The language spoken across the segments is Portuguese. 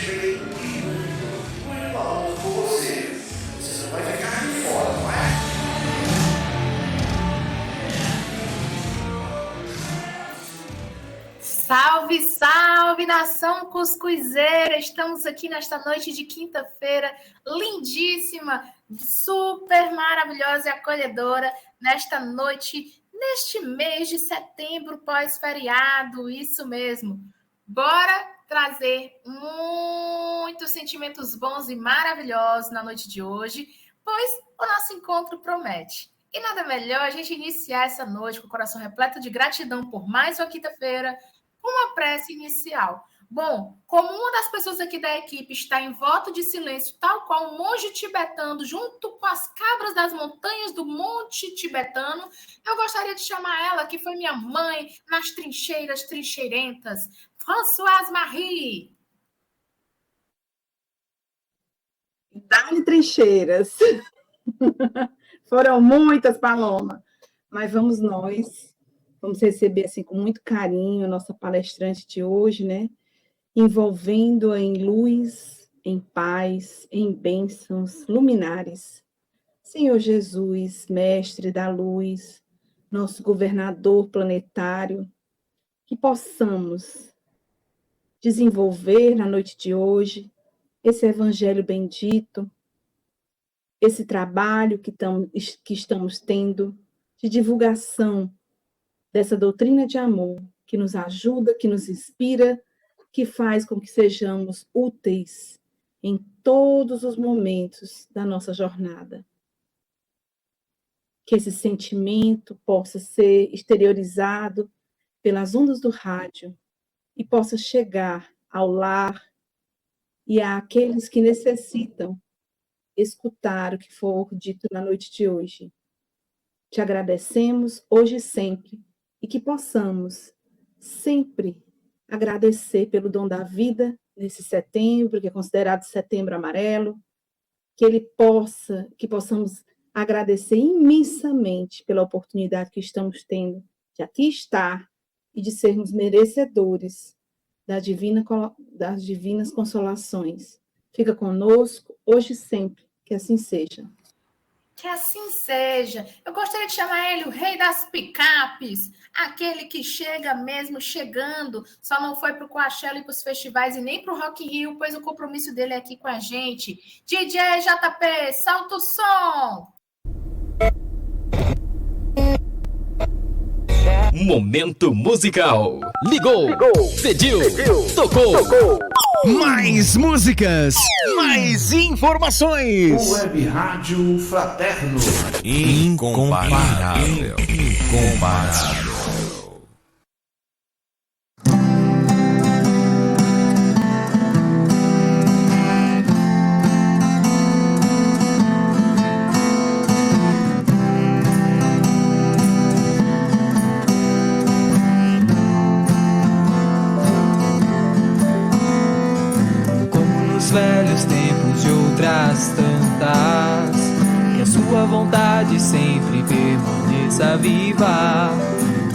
esperei muito amor por você. Você não vai ficar de fora, não é? Salve, salve, nação cuscuzeira! Estamos aqui nesta noite de quinta-feira, lindíssima, super maravilhosa e acolhedora, nesta noite, neste mês de setembro, pós-feriado, isso mesmo. Bora trazer muitos sentimentos bons e maravilhosos na noite de hoje, pois o nosso encontro promete. E nada melhor a gente iniciar essa noite com o coração repleto de gratidão por mais uma quinta-feira, uma prece inicial. Bom, como uma das pessoas aqui da equipe está em voto de silêncio, tal qual um monge tibetano, junto com as cabras das montanhas do Monte Tibetano, eu gostaria de chamar ela, que foi minha mãe, nas trincheiras trincheirentas, Françoise Marie. Dá-lhe trincheiras. Foram muitas, Paloma. Mas vamos nós. Vamos receber assim com muito carinho a nossa palestrante de hoje, né? Envolvendo-a em luz, em paz, em bênçãos luminares. Senhor Jesus, mestre da luz, nosso governador planetário, que possamos desenvolver na noite de hoje esse evangelho bendito, esse trabalho que estamos tendo de divulgação dessa doutrina de amor, que nos ajuda, que nos inspira, que faz com que sejamos úteis em todos os momentos da nossa jornada. Que esse sentimento possa ser exteriorizado pelas ondas do rádio e possa chegar ao lar e àqueles que necessitam escutar o que for dito na noite de hoje. Te agradecemos hoje e sempre, e que possamos sempre agradecer pelo dom da vida nesse setembro, que é considerado setembro amarelo, que possamos agradecer imensamente pela oportunidade que estamos tendo de aqui estar e de sermos merecedores das divinas consolações. Fica conosco hoje e sempre, que assim seja. Que assim seja. Eu gostaria de chamar ele o rei das picapes, aquele que chega mesmo chegando, só não foi para o Coachella e para os festivais e nem para o Rock in Rio, pois o compromisso dele é aqui com a gente. DJ JP, solta o som! Momento musical. Ligou, pediu, tocou. Mais músicas, mais informações. Web Rádio Fraterno. Incomparável. Velhos tempos de outras tantas, que a sua vontade sempre permaneça viva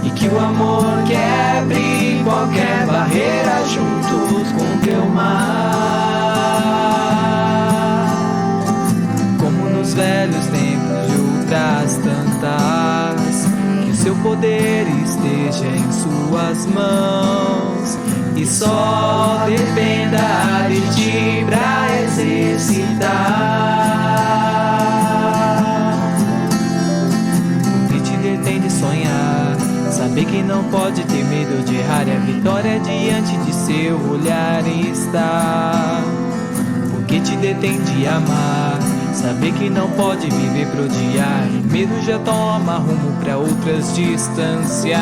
e que o amor quebre qualquer barreira juntos com teu mar. Como nos velhos tempos de outras tantas, que o seu poder esteja em suas mãos e só dependa de ti pra exercitar. O que te detém de sonhar, saber que não pode ter medo de errar, e a vitória diante de seu olhar está. O que te detém de amar, saber que não pode viver pro odiar, e medo já toma rumo pra outras distâncias.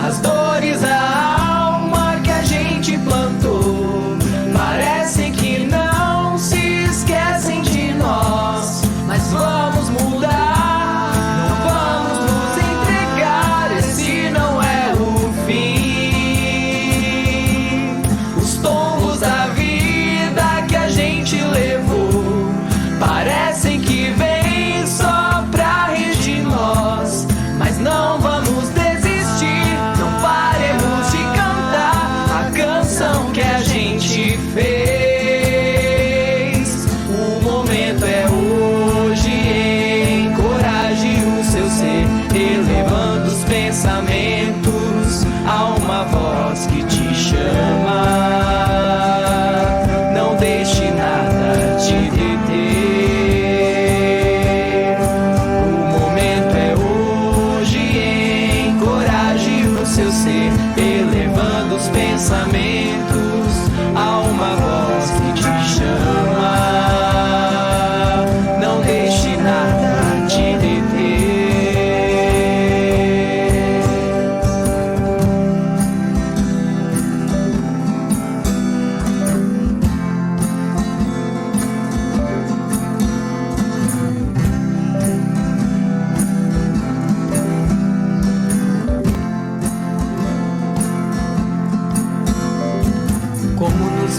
As dores da alma que a gente plantou parecem que não se esquecem de nós, mas vamos mudar, não vamos nos entregar, esse não é o fim. Os tombos da vida que a gente levou parecem que vêm só pra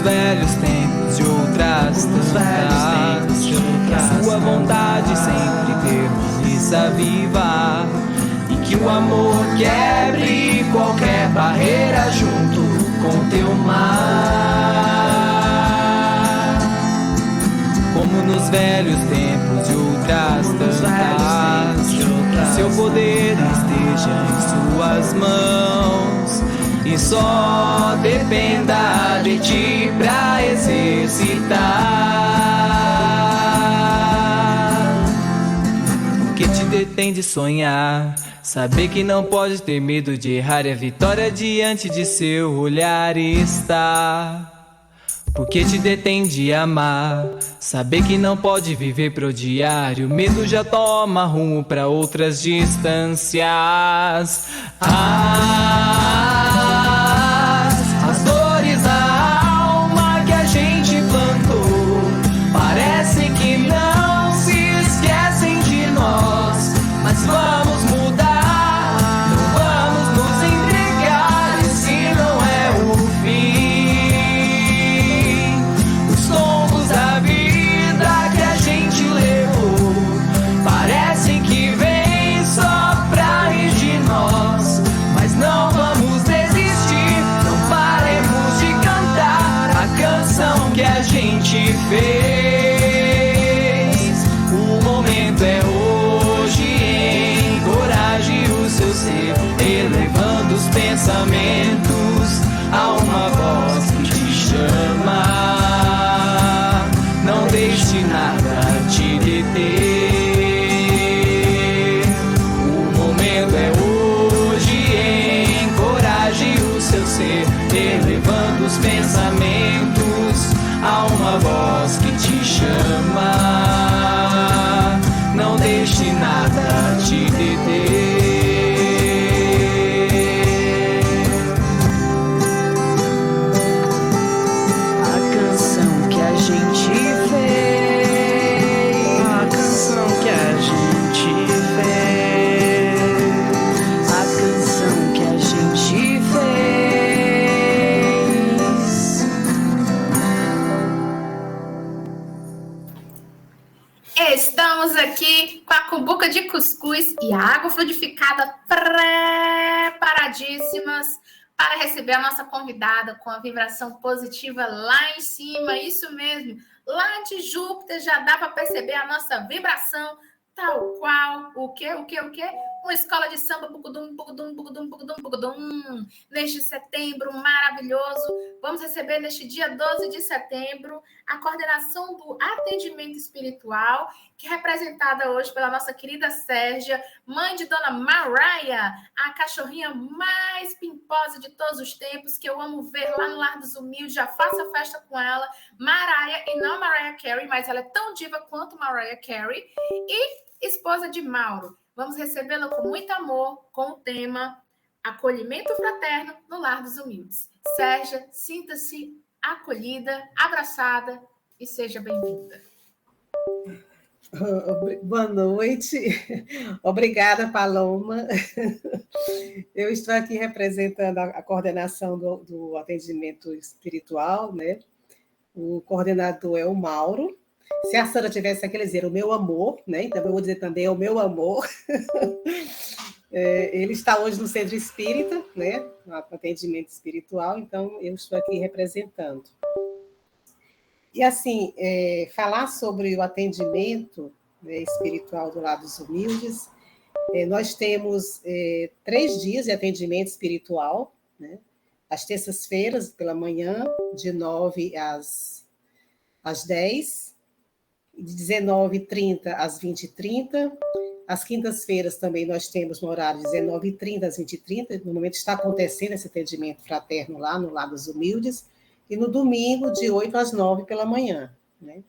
nos velhos tempos de outras tantas, que a sua vontade sempre permaneça viva e que o amor quebre qualquer barreira junto com teu mar. Como nos velhos tempos de outras tantas, que seu poder esteja em suas mãos e só dependa de ti pra exercitar. O que te detém de sonhar? Saber que não pode ter medo de errar e a vitória diante de seu olhar está. Porque te detém de amar? Saber que não pode viver pro diário, o medo já toma rumo pra outras distâncias. As dores da alma que a gente plantou parece que não se esquecem de nós, mas vamos mudar, não vamos nos entregar, esse não é o fim. Os tombos da vida que a gente levou parecem que vêm só pra rir de nós, mas não vamos desistir, não paremos de cantar a canção que a gente fez. O momento é hoje, encoraje o seu ser, elevando os pensamentos a uma voz que te chama. Não deixe nada te deter. O momento é hoje, encoraje o seu ser, elevando os pensamentos a uma voz que te chama. Não deixe nada te deter. A canção que a gente fez, a canção que a gente fez, a canção que a gente fez. Estamos aqui com a cumbuca de cuscuz e a água fluidificada preparadíssimas para receber a nossa convidada com a vibração positiva lá em cima. Isso mesmo, lá de Júpiter já dá para perceber a nossa vibração tal qual. O quê? Uma escola de samba, bugudum, bugudum, bugudum, bugudum, bugudum. Neste setembro maravilhoso, vamos receber neste dia 12 de setembro a coordenação do atendimento espiritual, que é representada hoje pela nossa querida Sérgia, mãe de Dona Mariah, a cachorrinha mais pimposa de todos os tempos, que eu amo ver lá no Lar dos Humildes, já faço a festa com ela. Mariah, e não Mariah Carey, mas ela é tão diva quanto Mariah Carey, e esposa de Mauro. Vamos recebê-la com muito amor, com o tema Acolhimento Fraterno no Lar dos Humildes. Sérgia, sinta-se acolhida, abraçada e seja bem-vinda. Boa noite. Obrigada, Paloma. Eu estou aqui representando a coordenação do atendimento espiritual, né? O coordenador é o Mauro. Se a Sandra tivesse aqui, dizer o meu amor, né? Então eu vou dizer também o meu amor. Ele está hoje no Centro Espírita, né? No atendimento espiritual, então eu estou aqui representando. E assim, falar sobre o atendimento, né, espiritual do Lar dos Humildes, nós temos 3 dias de atendimento espiritual, né? Às terças-feiras, pela manhã, de 9 às 10, de 19h30 às 20h30. Às quintas-feiras também nós temos no horário de 19h30 às 20h30. No momento está acontecendo esse atendimento fraterno lá no Lar dos Humildes. E no domingo, de 8 às 9 pela manhã, né?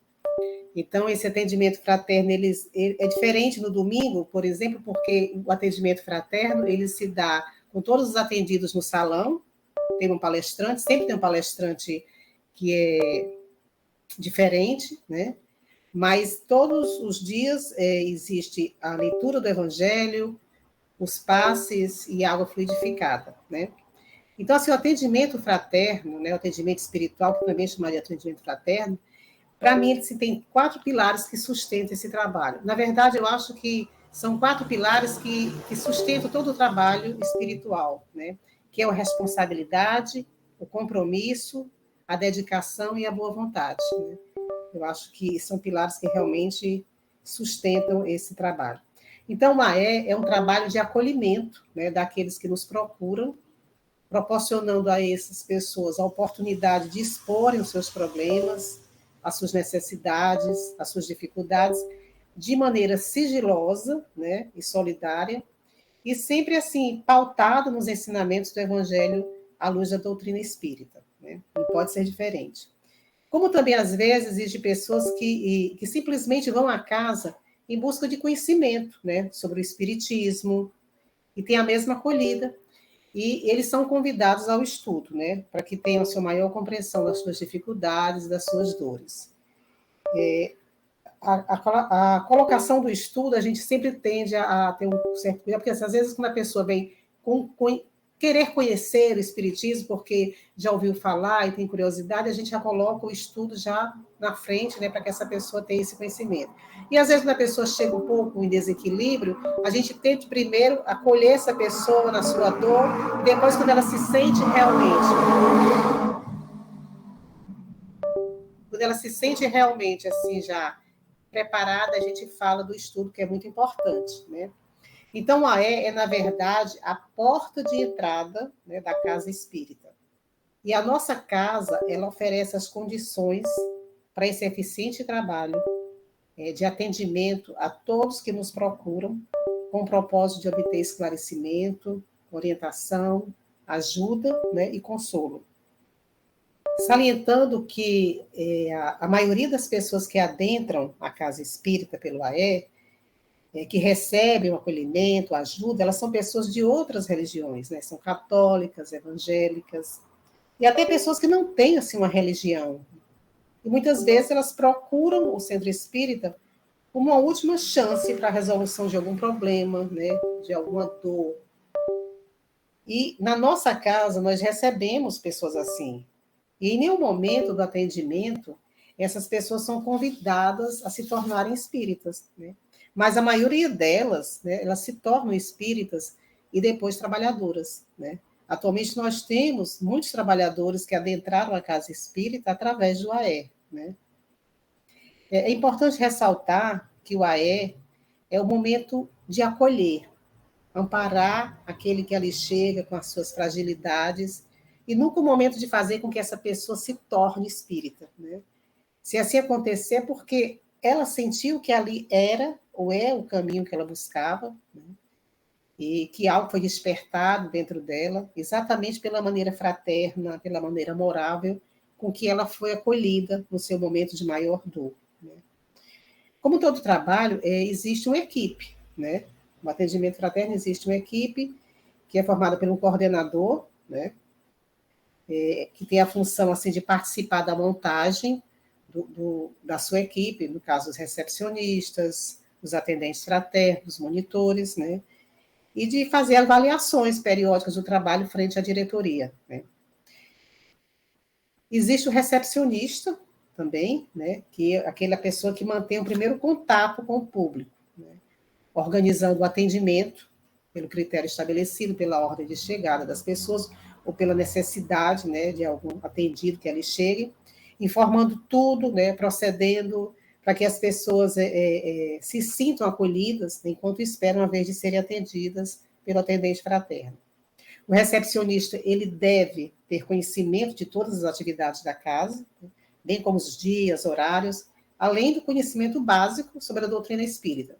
Então, esse atendimento fraterno ele é diferente no domingo, por exemplo, porque o atendimento fraterno ele se dá com todos os atendidos no salão, tem um palestrante, sempre tem um palestrante que é diferente, né? Mas todos os dias existe a leitura do Evangelho, os passes e água fluidificada, né? Então, assim, o atendimento fraterno, né, o atendimento espiritual, que também chamaria de atendimento fraterno, para mim, ele tem 4 pilares que sustentam esse trabalho. Na verdade, eu acho que são 4 pilares que sustentam todo o trabalho espiritual, né? Que é a responsabilidade, o compromisso, a dedicação e a boa vontade, né? Eu acho que são pilares que realmente sustentam esse trabalho. Então, o AE é um trabalho de acolhimento, né, daqueles que nos procuram, proporcionando a essas pessoas a oportunidade de exporem os seus problemas, as suas necessidades, as suas dificuldades, de maneira sigilosa, né, e solidária, e sempre assim, pautado nos ensinamentos do Evangelho à luz da doutrina espírita, né? Não pode ser diferente. Como também, às vezes, existem pessoas que simplesmente vão à casa em busca de conhecimento, né, sobre o espiritismo, e tem a mesma acolhida, e eles são convidados ao estudo, né, para que tenham a sua maior compreensão das suas dificuldades, das suas dores. A colocação do estudo, a gente sempre tende a ter um certo cuidado, porque às vezes quando a pessoa vem querer conhecer o espiritismo, porque já ouviu falar e tem curiosidade, a gente já coloca o estudo já na frente, né, para que essa pessoa tenha esse conhecimento. E às vezes quando a pessoa chega um pouco em desequilíbrio, a gente tenta primeiro acolher essa pessoa na sua dor, e depois quando ela se sente realmente assim já preparada, a gente fala do estudo, que é muito importante, né? Então, a AE é, na verdade, a porta de entrada, né, da casa espírita. E a nossa casa, ela oferece as condições para esse eficiente trabalho de atendimento a todos que nos procuram, com o propósito de obter esclarecimento, orientação, ajuda, né, e consolo. Salientando que a maioria das pessoas que adentram a casa espírita pelo AE, que recebem o acolhimento, ajuda, elas são pessoas de outras religiões, né? São católicas, evangélicas, e até pessoas que não têm assim, uma religião. E muitas vezes elas procuram o centro espírita como uma última chance para a resolução de algum problema, né? De alguma dor. E na nossa casa nós recebemos pessoas assim. E em nenhum momento do atendimento, essas pessoas são convidadas a se tornarem espíritas, né? Mas a maioria delas, né, elas se tornam espíritas e depois trabalhadoras, né? Atualmente nós temos muitos trabalhadores que adentraram a casa espírita através do AE, né? É importante ressaltar que o AE é o momento de acolher, amparar aquele que ali chega com as suas fragilidades e nunca o momento de fazer com que essa pessoa se torne espírita, né? Se assim acontecer, é porque ela sentiu que ali era ou é o caminho que ela buscava, né? E que algo foi despertado dentro dela, exatamente pela maneira fraterna, pela maneira amorável, com que ela foi acolhida no seu momento de maior dor, né? Como todo trabalho, existe uma equipe, né? No atendimento fraterno existe uma equipe que é formada por um coordenador, né? Que tem a função assim, de participar da montagem da sua equipe, no caso, os recepcionistas, os atendentes fraternos, os monitores, né? E de fazer avaliações periódicas do trabalho frente à diretoria, né? Existe o recepcionista também, né? Que é aquela pessoa que mantém o primeiro contato com o público, né? Organizando o atendimento pelo critério estabelecido, pela ordem de chegada das pessoas, ou pela necessidade, né, de algum atendido que ali chegue, informando tudo, né, procedendo para que as pessoas se sintam acolhidas, né, enquanto esperam a vez de serem atendidas pelo atendente fraterno. O recepcionista, ele deve ter conhecimento de todas as atividades da casa, né, bem como os dias, horários, além do conhecimento básico sobre a doutrina espírita.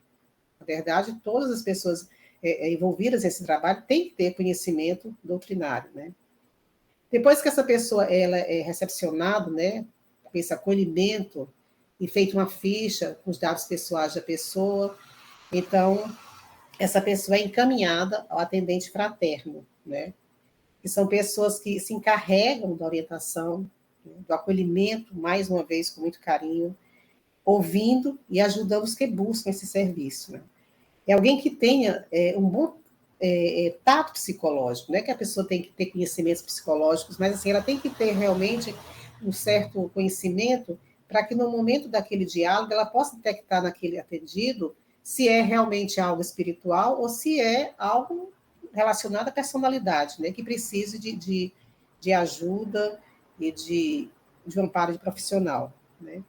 Na verdade, todas as pessoas envolvidas nesse trabalho têm que ter conhecimento doutrinário, né? Depois que essa pessoa ela é recepcionada, né, com esse acolhimento e feita uma ficha com os dados pessoais da pessoa, então essa pessoa é encaminhada ao atendente fraterno, né? Que são pessoas que se encarregam da orientação, né, do acolhimento, mais uma vez com muito carinho, ouvindo e ajudando os que buscam esse serviço, né? É alguém que tenha um bom tato psicológico, não é que a pessoa tem que ter conhecimentos psicológicos, mas assim, ela tem que ter realmente um certo conhecimento para que no momento daquele diálogo ela possa detectar naquele atendido se é realmente algo espiritual ou se é algo relacionado à personalidade, né, que precise de ajuda e de um amparo de profissional, né.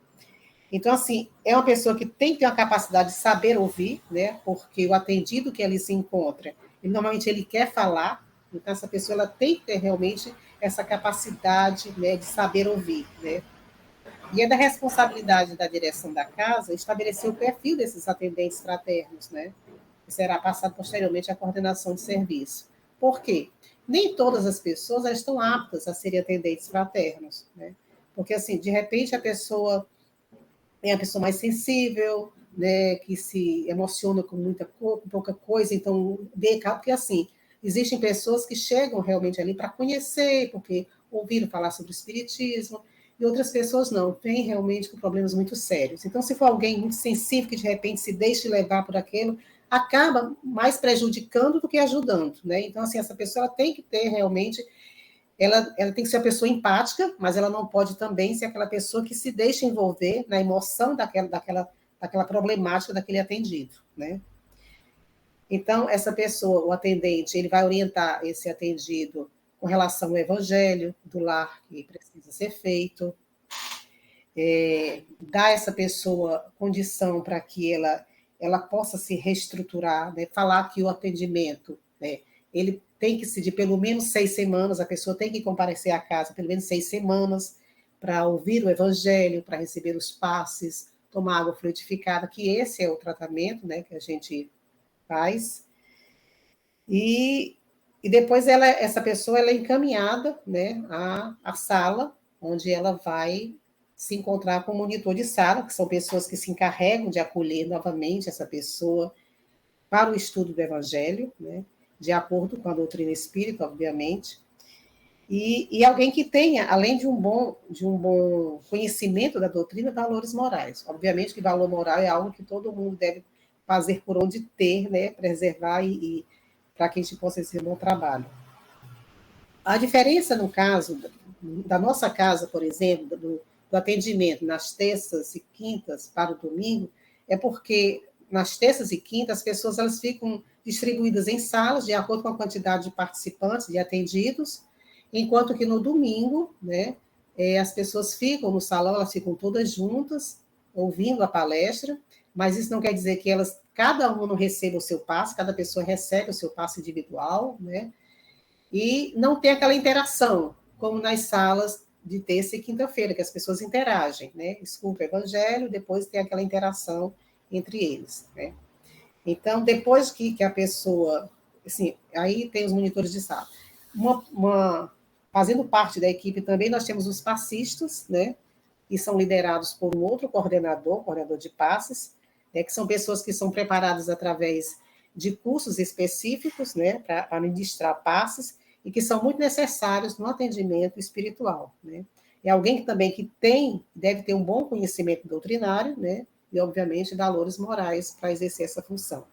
Então, assim, é uma pessoa que tem que ter uma capacidade de saber ouvir, né, porque o atendido que ali se encontra, normalmente ele quer falar, então essa pessoa ela tem que ter realmente essa capacidade, né, de saber ouvir, né. E é da responsabilidade da direção da casa estabelecer o perfil desses atendentes fraternos, né, que será passado posteriormente à coordenação de serviço. Por quê? Nem todas as pessoas estão aptas a serem atendentes fraternos, né, porque, assim, de repente a pessoa é a pessoa mais sensível, né, que se emociona com pouca coisa, então, porque assim, existem pessoas que chegam realmente ali para conhecer, porque ouviram falar sobre o espiritismo, e outras pessoas não, vêm realmente com problemas muito sérios. Então, se for alguém muito sensível, que de repente se deixe levar por aquilo, acaba mais prejudicando do que ajudando, né? Então, assim, essa pessoa ela tem que ter realmente ela tem que ser uma pessoa empática, mas ela não pode também ser aquela pessoa que se deixa envolver na emoção daquela problemática daquele atendido, né? Então, essa pessoa, o atendente, ele vai orientar esse atendido com relação ao evangelho do lar que precisa ser feito, dar a essa pessoa condição para que ela possa se reestruturar, né? Falar que o atendimento, né, ele tem que ser de pelo menos 6 semanas, a pessoa tem que comparecer à casa pelo menos 6 semanas para ouvir o evangelho, para receber os passes, tomar água fluidificada, que esse é o tratamento, né, que a gente faz. E depois essa pessoa ela é encaminhada, né, à sala, onde ela vai se encontrar com o monitor de sala, que são pessoas que se encarregam de acolher novamente essa pessoa para o estudo do evangelho, né, de acordo com a doutrina espírita, obviamente, e alguém que tenha, além de um bom conhecimento da doutrina, valores morais. Obviamente que valor moral é algo que todo mundo deve fazer por onde ter, né, preservar e para que a gente possa fazer um bom trabalho. A diferença, no caso da nossa casa, por exemplo, do atendimento nas terças e quintas para o domingo, é porque nas terças e quintas as pessoas elas ficam distribuídas em salas de acordo com a quantidade de participantes, de atendidos, enquanto que no domingo, né, as pessoas ficam no salão, elas ficam todas juntas, ouvindo a palestra, mas isso não quer dizer que cada uma não receba o seu passe, cada pessoa recebe o seu passe individual, né, e não tem aquela interação, como nas salas de terça e quinta-feira, que as pessoas interagem, né, escutam o evangelho, depois tem aquela interação entre eles, né. Então, depois que a pessoa, assim, aí tem os monitores de sala. Fazendo parte da equipe também, nós temos os passistas, né, que são liderados por um outro coordenador de passes, né, que são pessoas que são preparadas através de cursos específicos, né, para ministrar passes, e que são muito necessários no atendimento espiritual, né. É alguém que também deve ter um bom conhecimento doutrinário, né, e, obviamente, valores morais para exercer essa função.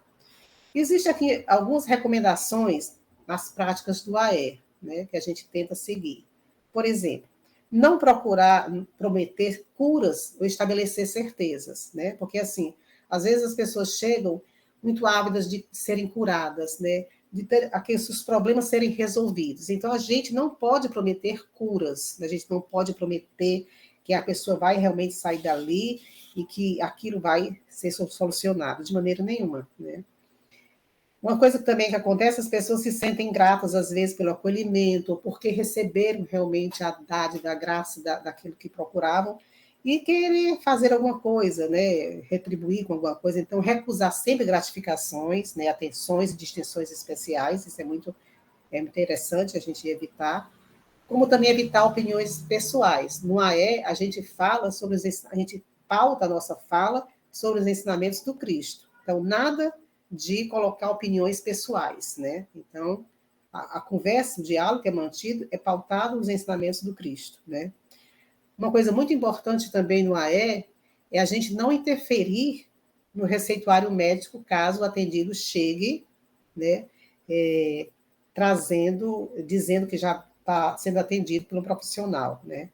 Existem aqui algumas recomendações nas práticas do AE, né, que a gente tenta seguir. Por exemplo, não procurar prometer curas ou estabelecer certezas, né, porque, assim, às vezes as pessoas chegam muito ávidas de serem curadas, né, de ter aqueles problemas serem resolvidos. Então, a gente não pode prometer curas, a gente não pode prometer que a pessoa vai realmente sair dali e que aquilo vai ser solucionado, de maneira nenhuma, né? Uma coisa também que acontece, as pessoas se sentem gratas, às vezes, pelo acolhimento, ou porque receberam realmente a dádiva, a graça daquilo que procuravam, e querer fazer alguma coisa, né? Retribuir com alguma coisa. Então, recusar sempre gratificações, né? Atenções e distinções especiais, isso é muito interessante a gente evitar, como também evitar opiniões pessoais. No AE, a gente pauta a nossa fala sobre os ensinamentos do Cristo. Então, nada de colocar opiniões pessoais, né? Então, a conversa, o diálogo que é mantido é pautado nos ensinamentos do Cristo, né? Uma coisa muito importante também no AE é a gente não interferir no receituário médico caso o atendido chegue, né, dizendo que já está sendo atendido por um profissional, né?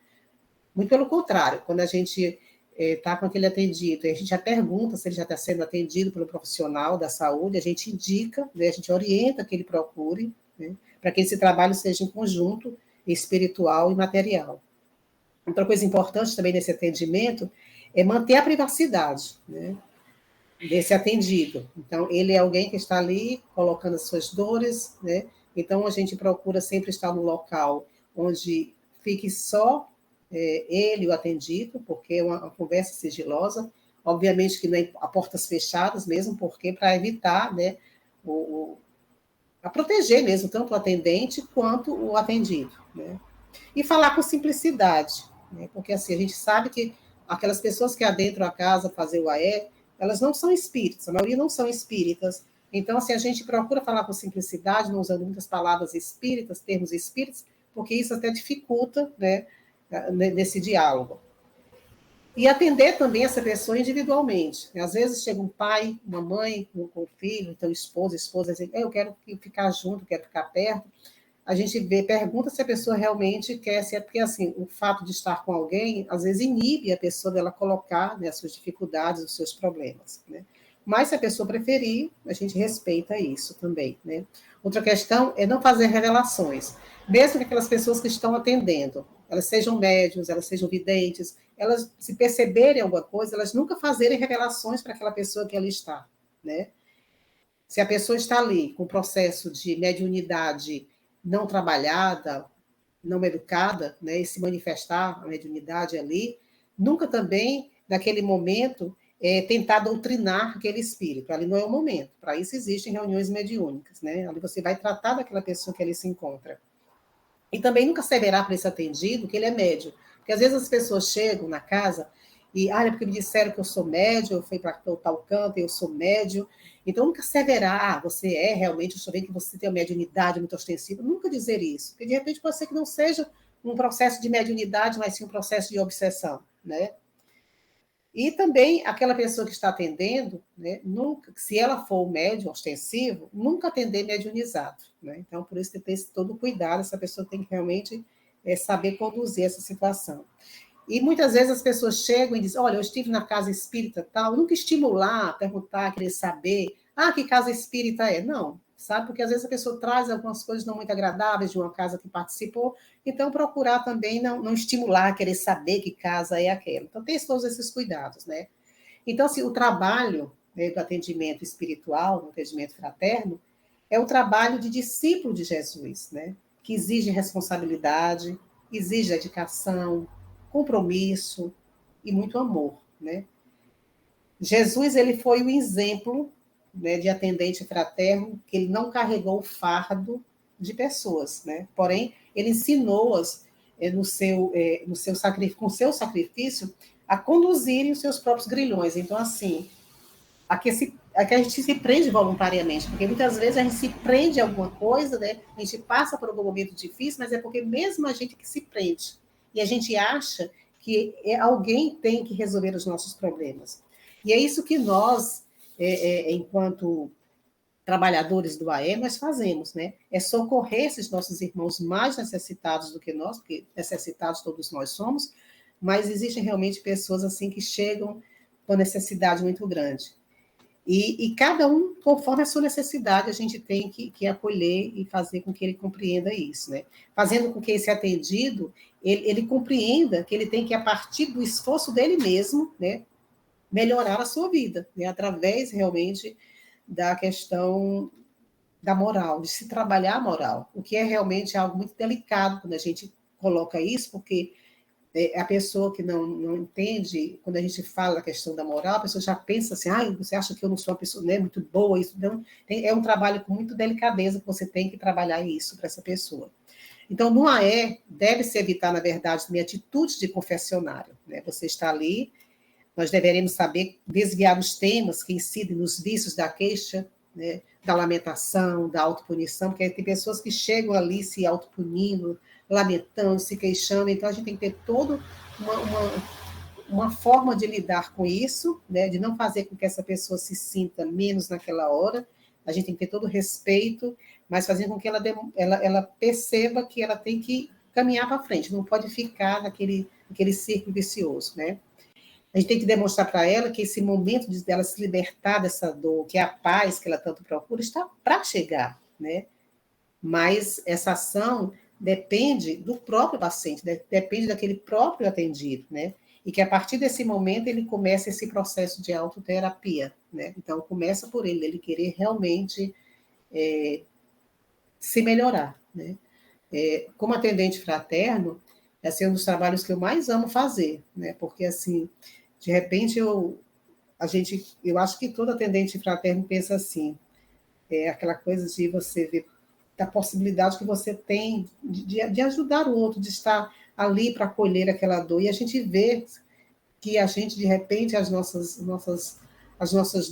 Muito pelo contrário, quando a gente está com aquele atendido, e a gente já pergunta se ele já está sendo atendido pelo profissional da saúde, a gente indica, né, a gente orienta que ele procure, né, para que esse trabalho seja em conjunto, espiritual e material. Outra coisa importante também nesse atendimento é manter a privacidade, né, desse atendido. Então, ele é alguém que está ali colocando as suas dores, né, então a gente procura sempre estar no local onde fique só ele, o atendido, porque é uma conversa sigilosa, obviamente que nem a portas fechadas mesmo, porque para evitar, né, a proteger mesmo tanto o atendente quanto o atendido, né? E falar com simplicidade, né? Porque assim, a gente sabe que aquelas pessoas que adentram a casa fazer o AE, elas não são espíritas, a maioria não são espíritas, então assim, a gente procura falar com simplicidade, não usando muitas palavras espíritas, termos espíritas, porque isso até dificulta, né, nesse diálogo. E atender também essa pessoa individualmente. Às vezes chega um pai, uma mãe com o filho, então esposa, dizendo, eu quero ficar junto, quero ficar perto. A gente pergunta se a pessoa realmente quer, se é porque assim, o fato de estar com alguém, às vezes inibe a pessoa dela colocar, né, as suas dificuldades, os seus problemas, né? Mas se a pessoa preferir, a gente respeita isso também, né? Outra questão é não fazer revelações. Mesmo que aquelas pessoas que estão atendendo, elas sejam médiuns, elas sejam videntes, elas, se perceberem alguma coisa, elas nunca fazerem revelações para aquela pessoa que ali está, né? Se a pessoa está ali com o processo de mediunidade não trabalhada, não educada, né, e se manifestar a mediunidade ali, nunca também, naquele momento, tentar doutrinar aquele espírito. Ali não é o momento. Para isso existem reuniões mediúnicas, né? Ali você vai tratar daquela pessoa que ali se encontra. E também nunca asseverar para esse atendido que ele é médium. Porque às vezes as pessoas chegam na casa e, é porque me disseram que eu sou médium, eu fui para tal canto, eu sou médium. Então, nunca asseverar, você é realmente, eu estou vendo que você tem uma mediunidade muito ostensiva. Nunca dizer isso. Porque, de repente, pode ser que não seja um processo de mediunidade, mas sim um processo de obsessão, né? E também aquela pessoa que está atendendo, né, nunca, se ela for o médium ostensivo, nunca atender mediunizado, né? Então, por isso tem que ter todo o cuidado, essa pessoa tem que realmente saber conduzir essa situação. E muitas vezes as pessoas chegam e dizem, olha, eu estive na casa espírita tal, nunca estimular, perguntar, querer saber, que casa espírita é? Não, sabe? Porque às vezes a pessoa traz algumas coisas não muito agradáveis de uma casa que participou, então procurar também não estimular, querer saber que casa é aquela. Então tem todos esses cuidados, né? Então, assim, o trabalho, né, do atendimento espiritual, do atendimento fraterno, é o trabalho de discípulo de Jesus, né? Que exige responsabilidade, exige dedicação, compromisso e muito amor, né? Jesus, ele foi o exemplo, né, de atendente fraterno, que ele não carregou o fardo de pessoas, né? Porém, ele ensinou-as com seu sacrifício a conduzirem os seus próprios grilhões. Então, assim, a que a gente se prende voluntariamente, porque muitas vezes a gente se prende a alguma coisa, né? A gente passa por algum momento difícil, mas é porque mesmo a gente que se prende. E a gente acha que alguém tem que resolver os nossos problemas. E é isso que nós, enquanto trabalhadores do AE, nós fazemos, né? É socorrer esses nossos irmãos mais necessitados do que nós, porque necessitados todos nós somos, mas existem realmente pessoas assim que chegam com necessidade muito grande. E cada um, conforme a sua necessidade, a gente tem que acolher e fazer com que ele compreenda isso, né? Fazendo com que esse atendido, ele compreenda que ele tem que, a partir do esforço dele mesmo, né, melhorar a sua vida, né, através realmente da questão da moral, de se trabalhar a moral, o que é realmente algo muito delicado quando a gente coloca isso, porque a pessoa que não entende, quando a gente fala a questão da moral, a pessoa já pensa assim, você acha que eu não sou uma pessoa, né, muito boa, isso não, é um trabalho com muita delicadeza que você tem que trabalhar isso para essa pessoa. Então, no AE, deve-se evitar, na verdade, também atitudes de confessionário, né? Você está ali, nós deveremos saber desviar os temas que incidem nos vícios da queixa, né, da lamentação, da autopunição, porque tem pessoas que chegam ali se autopunindo, lamentando, se queixando, então a gente tem que ter toda uma forma de lidar com isso, né, de não fazer com que essa pessoa se sinta menos naquela hora, a gente tem que ter todo o respeito, mas fazendo com que ela perceba que ela tem que caminhar para frente, não pode ficar naquele círculo vicioso, né? A gente tem que demonstrar para ela que esse momento dela se libertar dessa dor, que é a paz que ela tanto procura, está para chegar, né? Mas essa ação depende do próprio paciente, depende daquele próprio atendido, né? E que a partir desse momento ele começa esse processo de autoterapia, né? Então começa por ele querer realmente se melhorar, né? Como atendente fraterno, esse é um dos trabalhos que eu mais amo fazer, né? Porque assim, de repente eu acho que todo atendente fraterno pensa assim, aquela coisa de você ver da possibilidade que você tem de ajudar o outro, de estar ali para acolher aquela dor, e a gente vê que a gente, de repente, as nossas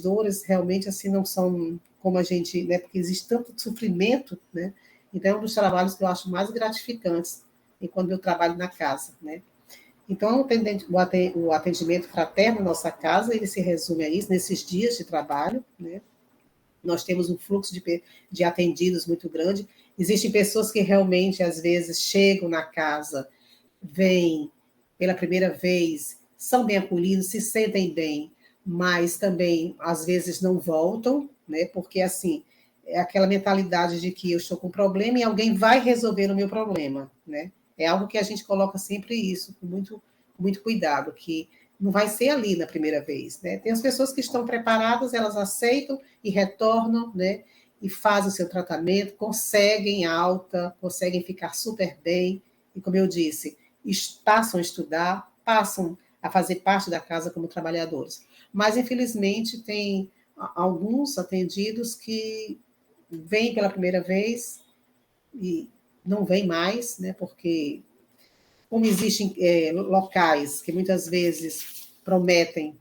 dores realmente assim não são como a gente, né, porque existe tanto sofrimento, né? Então é um dos trabalhos que eu acho mais gratificantes quando eu trabalho na casa, né? Então o atendimento fraterno na nossa casa, ele se resume a isso, nesses dias de trabalho, né? Nós temos um fluxo de atendidos muito grande. Existem pessoas que realmente, às vezes, chegam na casa, vêm pela primeira vez, são bem acolhidos, se sentem bem, mas também, às vezes, não voltam, né? Porque, assim, é aquela mentalidade de que eu estou com um problema e alguém vai resolver o meu problema, né? É algo que a gente coloca sempre isso, com muito cuidado, que não vai ser ali na primeira vez, né? Tem as pessoas que estão preparadas, elas aceitam e retornam, né? E fazem o seu tratamento, conseguem alta, conseguem ficar super bem, e como eu disse, passam a estudar, passam a fazer parte da casa como trabalhadores. Mas, infelizmente, tem alguns atendidos que vêm pela primeira vez e não vêm mais, né? Porque como existem locais que muitas vezes prometem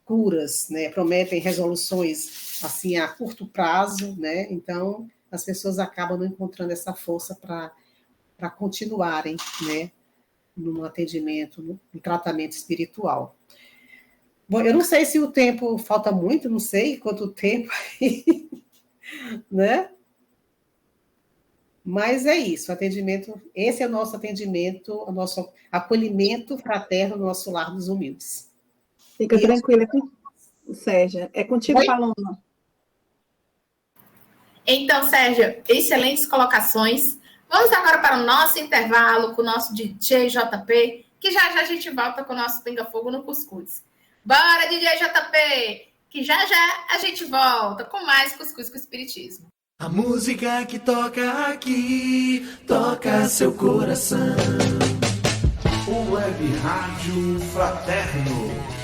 curas, né, prometem resoluções assim a curto prazo, né? Então as pessoas acabam não encontrando essa força para continuarem, né, no atendimento, no tratamento espiritual. Bom, eu não sei se o tempo falta muito, não sei quanto tempo, né? Mas é isso, atendimento, esse é o nosso atendimento, o nosso acolhimento fraterno no nosso lar dos humildes. Fica tranquila, Sérgia. É contigo, Oi? Paloma. Então, Sérgio, excelentes colocações. Vamos agora para o nosso intervalo com o nosso DJ JP, que já a gente volta com o nosso Pinga Fogo no Cuscuz. Bora, DJ JP, que já a gente volta com mais Cuscuz com Espiritismo. A música que toca aqui, toca seu coração. O Web Rádio Fraterno.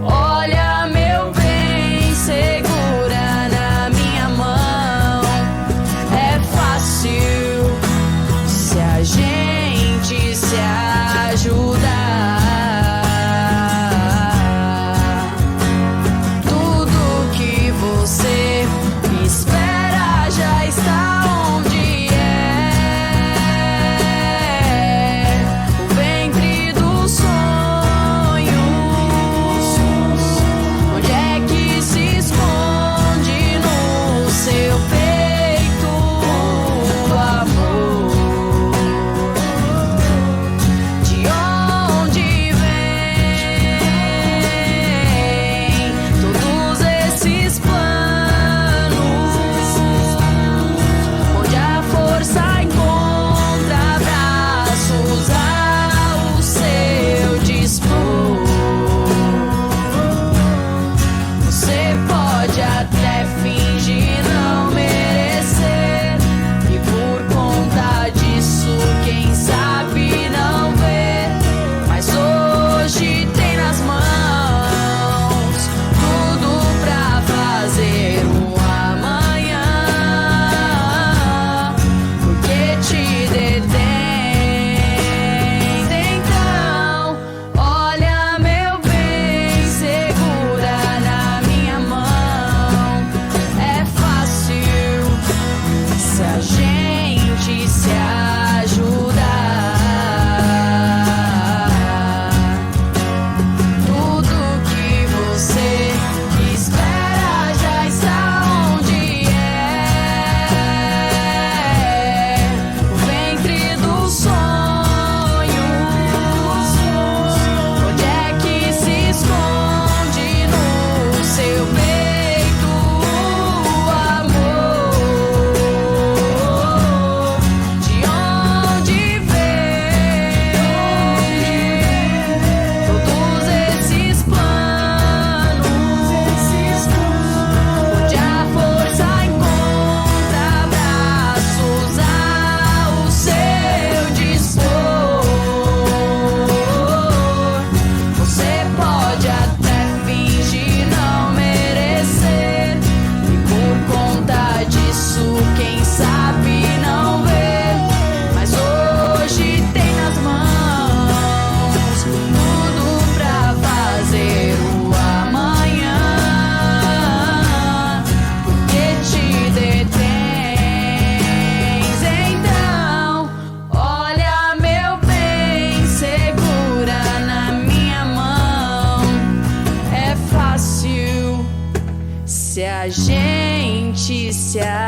Olha, meu bem, segura na minha mão.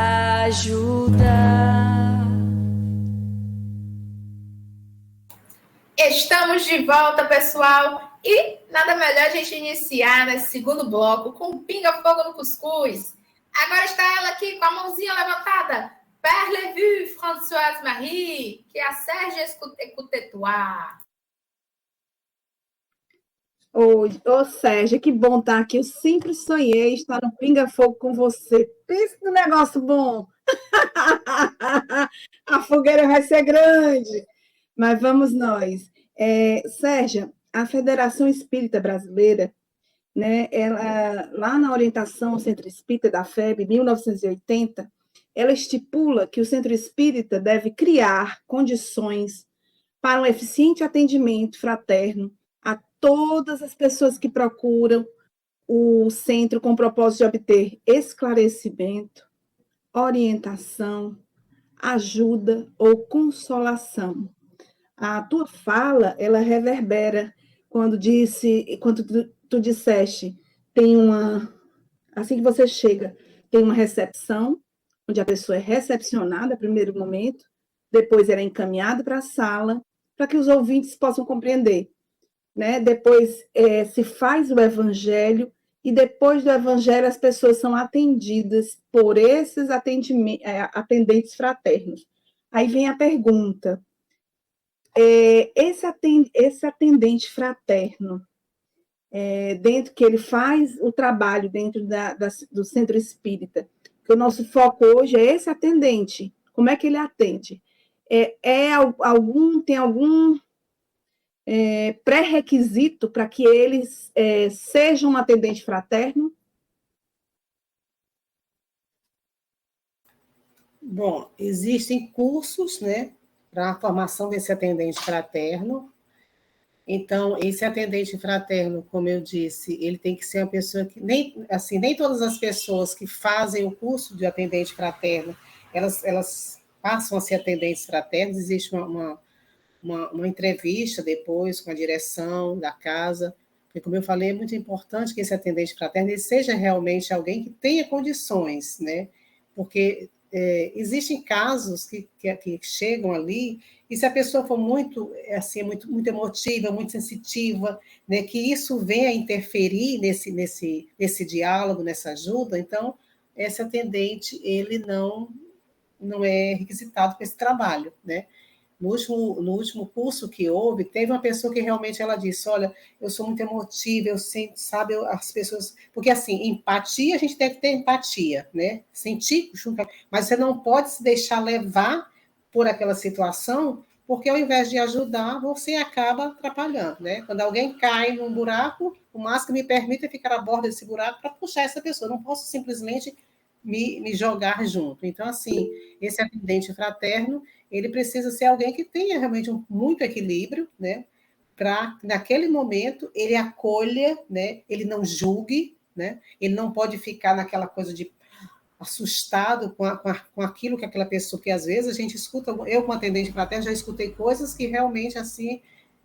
ajudar. Estamos de volta, pessoal. E nada melhor a gente iniciar nesse segundo bloco com pinga-fogo no cuscuz. Agora está ela aqui com a mãozinha levantada. Parlez-vous, Françoise Marie, que é a Sérgia Escutetuá. Ô, Sérgia, que bom estar aqui. Eu sempre sonhei estar no pinga-fogo com você. Pensa no negócio bom. A fogueira vai ser grande. Mas vamos nós. Sérgia, a Federação Espírita Brasileira, né, ela, lá na orientação ao Centro Espírita da FEB, 1980, ela estipula que o Centro Espírita deve criar condições para um eficiente atendimento fraterno a todas as pessoas que procuram o centro com o propósito de obter esclarecimento, orientação, ajuda ou consolação. A tua fala, ela reverbera quando tu disseste, assim que você chega, tem uma recepção, onde a pessoa é recepcionada no primeiro momento, depois ela é encaminhada para a sala, para que os ouvintes possam compreender, né? Depois se faz o evangelho, e depois do evangelho as pessoas são atendidas por esses atendentes fraternos. Aí vem a pergunta, esse atendente fraterno, dentro que ele faz o trabalho dentro do centro espírita, que o nosso foco hoje é esse atendente, como é que ele atende? Tem algum pré-requisito para que eles sejam um atendente fraterno? Bom, existem cursos, né, para a formação desse atendente fraterno. Então, esse atendente fraterno, como eu disse, ele tem que ser uma pessoa que nem todas as pessoas que fazem o curso de atendente fraterno, elas passam a ser atendentes fraternos. Existe uma entrevista depois com a direção da casa, porque, como eu falei, é muito importante que esse atendente fraterno ele seja realmente alguém que tenha condições, né? Porque existem casos que chegam ali, e se a pessoa for muito emotiva, muito sensitiva, né, que isso venha interferir nesse diálogo, nessa ajuda, então, esse atendente, ele não é requisitado para esse trabalho, né? No último curso que houve, teve uma pessoa que realmente ela disse, olha, eu sou muito emotiva, eu sinto, sabe, as pessoas... Porque, assim, empatia, a gente deve ter empatia, né? Sentir, mas você não pode se deixar levar por aquela situação, porque ao invés de ajudar, você acaba atrapalhando, né? Quando alguém cai num buraco, o máximo que me permite é ficar à borda desse buraco para puxar essa pessoa. Eu não posso simplesmente me jogar junto. Então, assim, esse atendente fraterno, ele precisa ser alguém que tenha realmente muito equilíbrio, né? Para, naquele momento, ele acolha, né? Ele não julgue, né? Ele não pode ficar naquela coisa de assustado com aquilo que aquela pessoa, que às vezes a gente escuta, eu como atendente fraterno já escutei coisas que realmente, assim,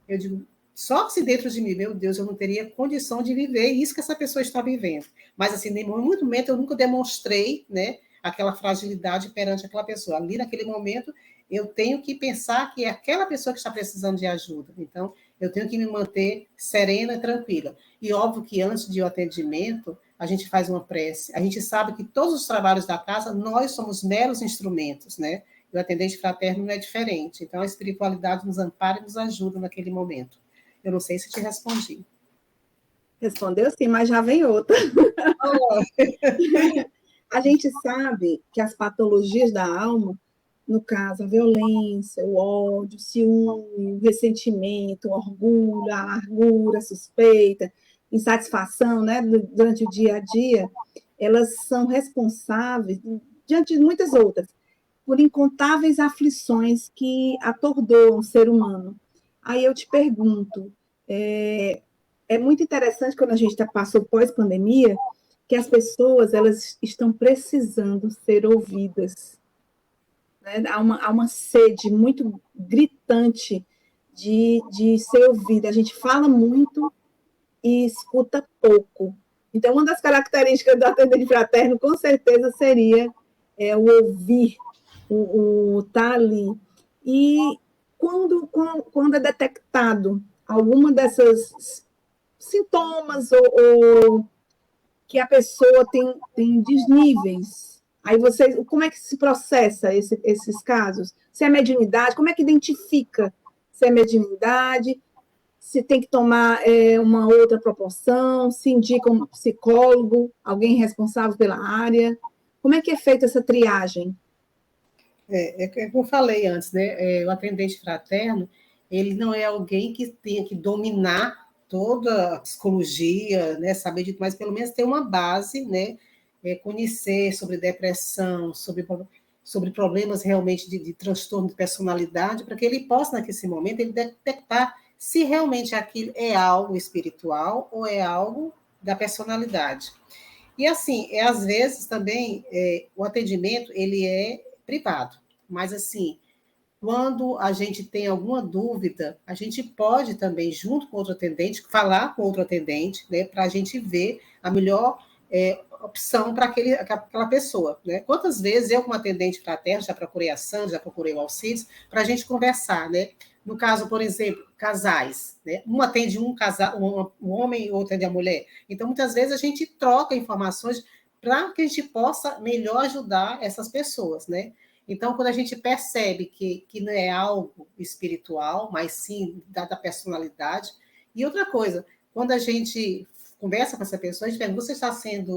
eu digo, só se dentro de mim, meu Deus, eu não teria condição de viver isso que essa pessoa está vivendo. Mas, assim, em muito momento eu nunca demonstrei, né, aquela fragilidade perante aquela pessoa. Ali, naquele momento, eu tenho que pensar que é aquela pessoa que está precisando de ajuda. Então, eu tenho que me manter serena e tranquila. E óbvio que antes de o atendimento, a gente faz uma prece. A gente sabe que todos os trabalhos da casa, nós somos meros instrumentos, né? E o atendente fraterno não é diferente. Então, a espiritualidade nos ampara e nos ajuda naquele momento. Eu não sei se te respondi. Respondeu sim, mas já vem outra. A gente sabe que as patologias da alma, no caso, a violência, o ódio, o ciúme, o ressentimento, o orgulho, a amargura, a suspeita, insatisfação, né, durante o dia a dia, elas são responsáveis, diante de muitas outras, por incontáveis aflições que atordoam o ser humano. Aí eu te pergunto, é muito interessante quando a gente passou pós-pandemia, que as pessoas elas estão precisando ser ouvidas. Né? Há uma sede muito gritante de ser ouvida. A gente fala muito e escuta pouco. Então, uma das características do atendente fraterno, com certeza, seria o ouvir, o estar ali. E quando é detectado alguma dessas sintomas ou que a pessoa tem desníveis, aí como é que se processa esses casos? Se é mediunidade, como é que identifica se é mediunidade, se tem que tomar uma outra proporção, se indica um psicólogo, alguém responsável pela área? Como é que é feita essa triagem? Como eu falei antes, né? O atendente fraterno, ele não é alguém que tenha que dominar toda a psicologia, né? Saber de mas pelo menos ter uma base, né? Conhecer sobre depressão, sobre problemas realmente de transtorno de personalidade, para que ele possa, naquele momento, ele detectar se realmente aquilo é algo espiritual ou é algo da personalidade. E assim, às vezes também o atendimento ele é privado, mas assim, quando a gente tem alguma dúvida, a gente pode também, junto com outro atendente, falar com outro atendente, né, para a gente ver a melhor opção para aquela pessoa. Né? Quantas vezes eu, como atendente fraterno, já procurei a Sandra, já procurei o Alcides, para a gente conversar, né? No caso, por exemplo, casais, né? Um atende um casal, um homem e outro atende a mulher. Então, muitas vezes, a gente troca informações para que a gente possa melhor ajudar essas pessoas, né? Então, quando a gente percebe que não é algo espiritual, mas sim da personalidade. E outra coisa, quando a gente conversa com essa pessoa, a gente pergunta, você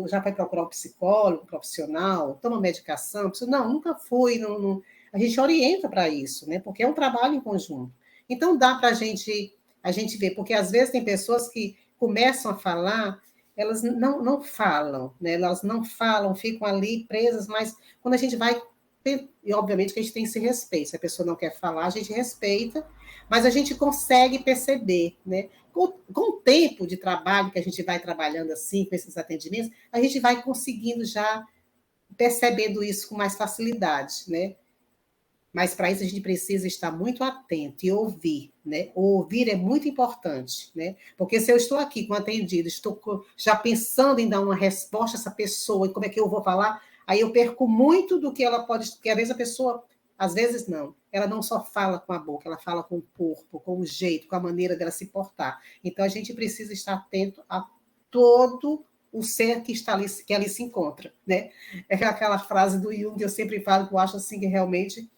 já vai procurar um psicólogo, um profissional, toma medicação? Não, nunca fui, a gente orienta para isso, né? Porque é um trabalho em conjunto. Então, dá para a gente ver, porque às vezes tem pessoas que começam a falar, elas não falam, né? Elas não falam, ficam ali presas, mas quando a gente vai e obviamente que a gente tem esse respeito, se a pessoa não quer falar, a gente respeita, mas a gente consegue perceber, né? Com o tempo de trabalho que a gente vai trabalhando assim, com esses atendimentos, a gente vai conseguindo já percebendo isso com mais facilidade, né? Mas para isso a gente precisa estar muito atento e ouvir, né? O ouvir é muito importante, né? Porque se eu estou aqui com atendido, estou já pensando em dar uma resposta a essa pessoa e como é que eu vou falar, aí eu perco muito do que ela pode, porque às vezes a pessoa, às vezes não, ela não só fala com a boca, ela fala com o corpo, com o jeito, com a maneira dela se portar. Então a gente precisa estar atento a todo o ser que está ali, que ali se encontra, né? É aquela frase do Jung que eu sempre falo, que eu acho assim que realmente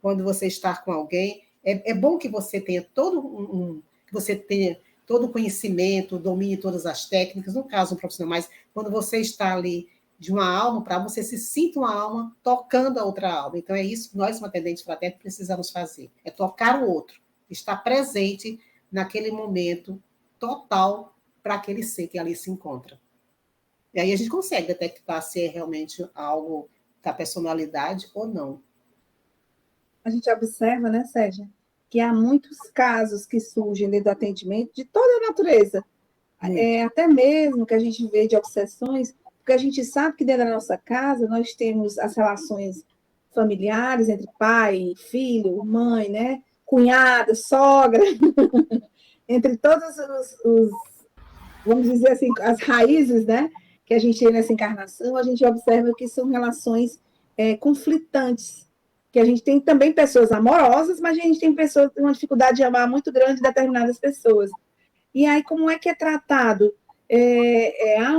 quando você está com alguém, é bom que você tenha que você tenha todo o conhecimento, domine todas as técnicas, no caso um profissional, mas quando você está ali de uma alma, para você se sinta uma alma tocando a outra alma. Então, é isso que nós, como atendentes fraternos, precisamos fazer, é tocar o outro, estar presente naquele momento total para aquele ser que ali se encontra. E aí a gente consegue detectar se é realmente algo da personalidade ou não. A gente observa, né, Sérgio, que há muitos casos que surgem dentro do atendimento de toda a natureza, até mesmo que a gente vê de obsessões, porque a gente sabe que dentro da nossa casa nós temos as relações familiares entre pai, filho, mãe, né, cunhada, sogra, entre todos vamos dizer assim, as raízes, né, que a gente tem nessa encarnação, a gente observa que são relações conflitantes, que a gente tem também pessoas amorosas, mas a gente tem pessoas com uma dificuldade de amar muito grande determinadas pessoas. E aí, como é que é tratado? Há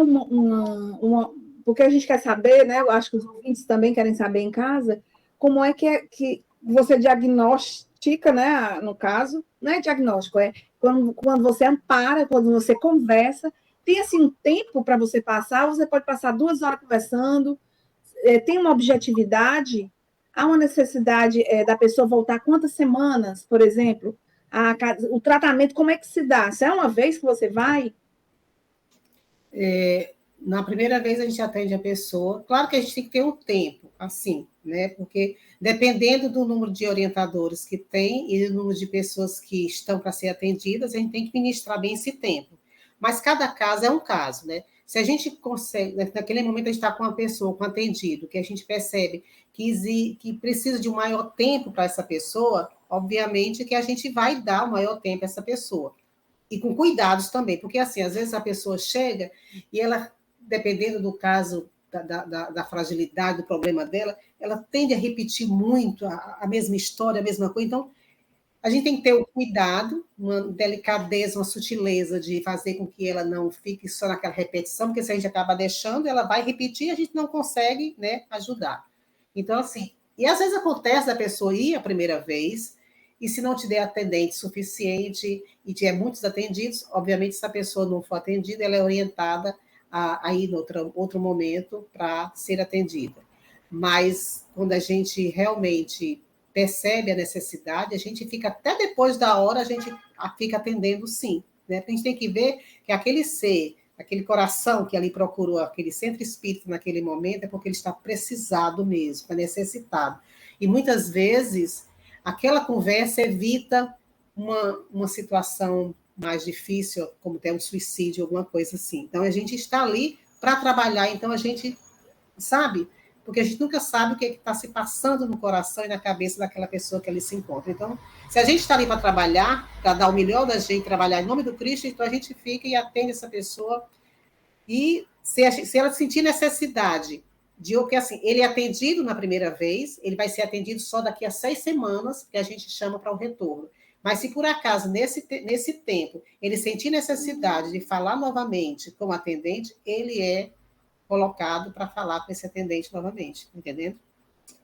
porque a gente quer saber, né? Eu acho que os ouvintes também querem saber em casa, como é que você diagnostica, né? No caso, não é diagnóstico, quando você ampara, quando você conversa, tem assim um tempo para você passar, você pode passar 2 horas conversando, tem uma objetividade, há uma necessidade da pessoa voltar quantas semanas, por exemplo, o tratamento, como é que se dá? Se é uma vez que você vai? Na primeira vez a gente atende a pessoa, claro que a gente tem que ter um tempo, assim, né? Porque dependendo do número de orientadores que tem e do número de pessoas que estão para ser atendidas, a gente tem que ministrar bem esse tempo. Mas cada caso é um caso, né? Se a gente consegue, naquele momento a gente está com uma pessoa, com um atendido, que a gente percebe que precisa de um maior tempo para essa pessoa, obviamente que a gente vai dar o maior tempo a essa pessoa. E com cuidados também, porque assim, às vezes a pessoa chega e ela, dependendo do caso da fragilidade, do problema dela, ela tende a repetir muito a mesma história, a mesma coisa. Então, a gente tem que ter o cuidado, uma delicadeza, uma sutileza de fazer com que ela não fique só naquela repetição, porque se a gente acaba deixando, ela vai repetir e a gente não consegue, né, ajudar. Então, assim, e às vezes acontece da pessoa ir a primeira vez, e se não tiver atendente suficiente e tiver muitos atendidos, obviamente, se a pessoa não for atendida, ela é orientada a ir em outro momento para ser atendida. Mas quando a gente realmente percebe a necessidade, a gente fica até depois da hora, a gente fica atendendo sim. Né? A gente tem que ver que aquele ser, aquele coração que ali procurou aquele centro espírita naquele momento, é porque ele está precisado mesmo, está necessitado. E muitas vezes, aquela conversa evita uma situação mais difícil, como ter um suicídio, alguma coisa assim. Então, a gente está ali para trabalhar, então a gente sabe, porque a gente nunca sabe o que está se passando no coração e na cabeça daquela pessoa que ali se encontra. Então, se a gente está ali para trabalhar, para dar o melhor da gente, trabalhar em nome do Cristo, então a gente fica e atende essa pessoa, e se ela sentir necessidade de o que, assim, ele é atendido na primeira vez, ele vai ser atendido só daqui a 6 semanas, que a gente chama para o retorno. Mas se por acaso, nesse tempo, ele sentir necessidade de falar novamente com o atendente, ele é colocado para falar com esse atendente novamente, entendendo?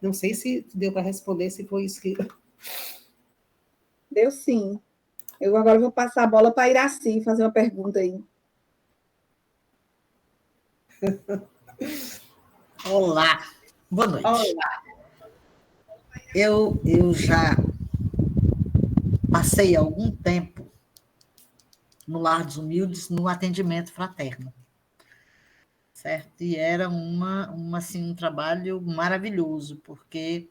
Não sei se deu para responder, se foi isso que... Deu sim. Eu agora vou passar a bola para a Iraci fazer uma pergunta aí. Olá, boa noite. Olá. Eu já passei algum tempo no Lar dos Humildes, no atendimento fraterno, certo? E era assim, um trabalho maravilhoso, porque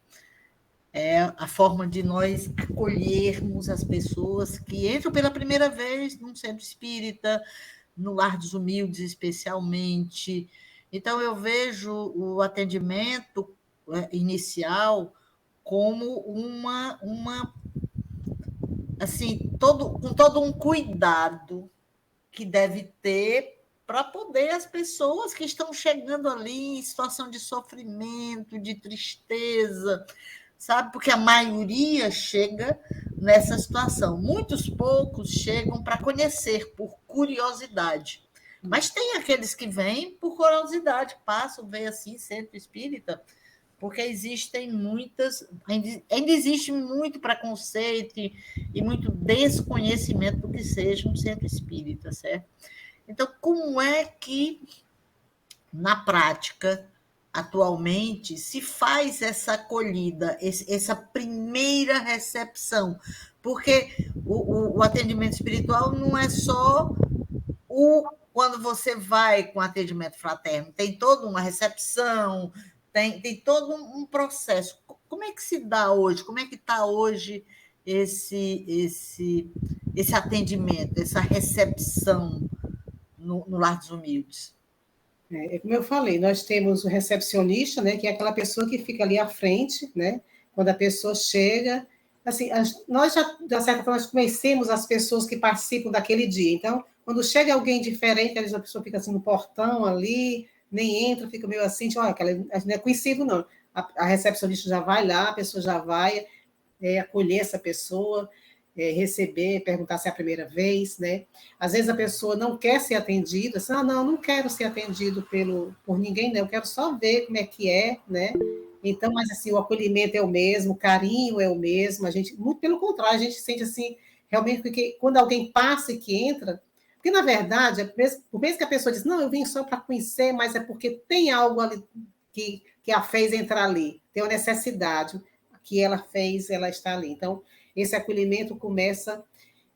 é a forma de nós acolhermos as pessoas que entram pela primeira vez num centro espírita, no Lar dos Humildes especialmente. Então, eu vejo o atendimento inicial como assim, com todo um cuidado que deve ter para poder as pessoas que estão chegando ali em situação de sofrimento, de tristeza, sabe? Porque a maioria chega nessa situação. Muitos poucos chegam para conhecer, por curiosidade. Mas tem aqueles que vêm por curiosidade, passam, veem assim, centro espírita, porque existem ainda existe muito preconceito e muito desconhecimento do que seja um centro espírita, certo? Então, como é que, na prática, atualmente, se faz essa acolhida, essa primeira recepção? Porque o atendimento espiritual não é só quando você vai com atendimento fraterno, tem toda uma recepção, tem todo um processo. Como é que se dá hoje? Como é que está hoje esse atendimento, essa recepção no Lar dos Humildes? Como eu falei, nós temos o recepcionista, né, que é aquela pessoa que fica ali à frente, né, quando a pessoa chega. Assim, nós já, de certa forma, nós conhecemos as pessoas que participam daquele dia. Então, quando chega alguém diferente, a pessoa fica assim no portão ali, nem entra, fica meio assim, tipo, olha, não é conhecido, não. A recepcionista já vai lá, a pessoa já vai acolher essa pessoa, receber, perguntar se é a primeira vez, né? Às vezes a pessoa não quer ser atendida, assim, não quero ser atendido por ninguém, né? Eu quero só ver como é que é, né? Então, mas assim, o acolhimento é o mesmo, o carinho é o mesmo, a gente, muito pelo contrário, a gente sente assim, realmente, porque quando alguém passa e que entra, porque na verdade, por mesmo que a pessoa diz, não, eu vim só para conhecer, mas é porque tem algo ali que a fez entrar ali, tem uma necessidade que ela fez, ela está ali. Então, esse acolhimento começa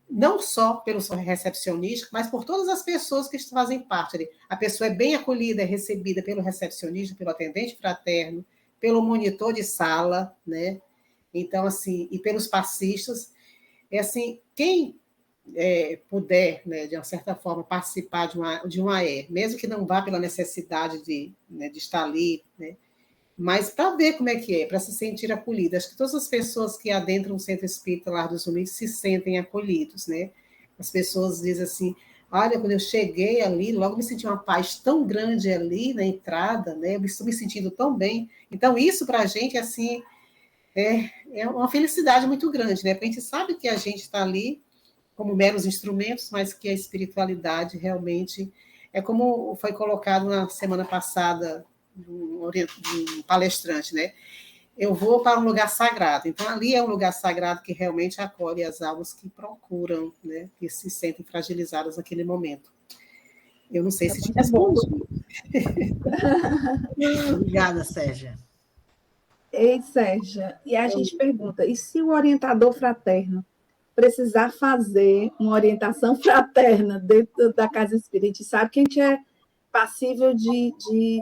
não só pelo recepcionista, mas por todas as pessoas que fazem parte ali. A pessoa é bem acolhida, é recebida pelo recepcionista, pelo atendente fraterno, pelo monitor de sala, né? Então, assim, e pelos passistas. É assim, quem puder, né, de uma certa forma, participar de uma mesmo que não vá pela necessidade de estar ali, né, mas para ver como é que é, para se sentir acolhido. Acho que todas as pessoas que adentram o Centro Espírita Lar dos Humildes se sentem acolhidos, né? As pessoas dizem assim, Olha, quando eu cheguei ali, logo me senti uma paz tão grande ali na entrada, né? Eu estou me sentindo tão bem. Então, isso para a gente, assim, é uma felicidade muito grande, né? Porque a gente sabe que a gente está ali como meros instrumentos, mas que a espiritualidade realmente é como foi colocado na semana passada de um palestrante, né? Eu vou para um lugar sagrado. Então, ali é um lugar sagrado que realmente acolhe as almas que procuram, né? Que se sentem fragilizadas naquele momento. Eu não sei se te respondi. Obrigada, Sérgia. Ei, Sérgia, e a gente pergunta, e se o orientador fraterno precisar fazer uma orientação fraterna dentro da casa espírita? A gente sabe que a gente é passível de